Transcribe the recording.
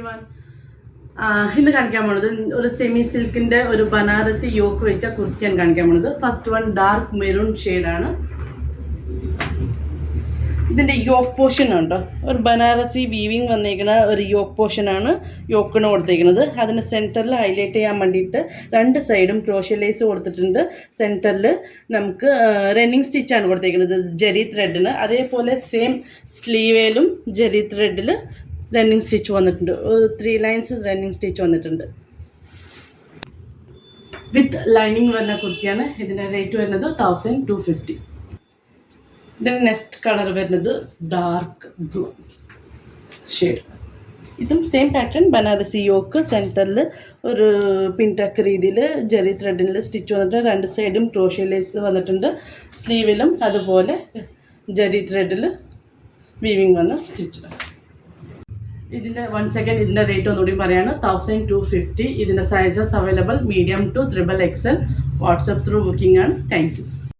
everyone. ഇന്ന് കാണിക്കാൻ പോണത് ഒരു സെമി സിൽക്കിന്റെ ഒരു ബനാറസി യോക്ക് വെച്ച കുർത്തിയാണ് കാണിക്കാൻ പോണത്. ഫസ്റ്റ് വൺ ഡാർക്ക് മെറൂൺ ഷെയ്ഡാണ്. ഇതിൻ്റെ യോക്ക് പോർഷൻ ഉണ്ടോ, ഒരു ബനാറസി വീവിങ് വന്നേക്കുന്ന ഒരു യോക്ക് പോർഷനാണ് യോക്കിന് കൊടുത്തേക്കുന്നത്. അതിന് സെൻറ്ററിൽ ഹൈലൈറ്റ് ചെയ്യാൻ വേണ്ടിയിട്ട് രണ്ട് സൈഡും ക്രോഷ്യ ലേസ് കൊടുത്തിട്ടുണ്ട്. സെൻറ്ററിൽ നമുക്ക് റണ്ണിങ് സ്റ്റിച്ചാണ് കൊടുത്തേക്കുന്നത് ജെറി ത്രെഡിന്. അതേപോലെ സെയിം സ്ലീവേലും ജെറി ത്രെഡിൽ റണ്ണിങ് സ്റ്റിച്ച് വന്നിട്ടുണ്ട്. 3 ലൈൻസ് റണ്ണിങ് സ്റ്റിച്ച് വന്നിട്ടുണ്ട്. വിത്ത് ലൈനിങ് വരുന്ന കുർത്തിയാണ്. ഇതിൻ്റെ റേറ്റ് വരുന്നത് 1250. ഇതിന് നെക്സ്റ്റ് കളർ വരുന്നത് ഡാർക്ക് ബ്ലൂ ഷെയ്ഡ്. ഇതും സെയിം പാറ്റേൺ ബനാറസി യോക്ക്. സെൻറ്ററിൽ ഒരു പിൻടക്ക് രീതിയിൽ ജെറി ത്രെഡിൽ സ്റ്റിച്ച് വന്നിട്ടുണ്ട്. രണ്ട് സൈഡും ക്രോഷ്യ ലേസ് വന്നിട്ടുണ്ട്. സ്ലീവിലും അതുപോലെ ജെറി ത്രെഡിൽ വീവിങ് വന്ന സ്റ്റിച്ച്. ഇതിൻ്റെ ഇതിൻ്റെ റേറ്റ് ഒന്നുകൂടി പറയാണ് 1250. ഇതിൻ്റെ sizes available medium to 3XL. WhatsApp through booking ആണ്. Thank U.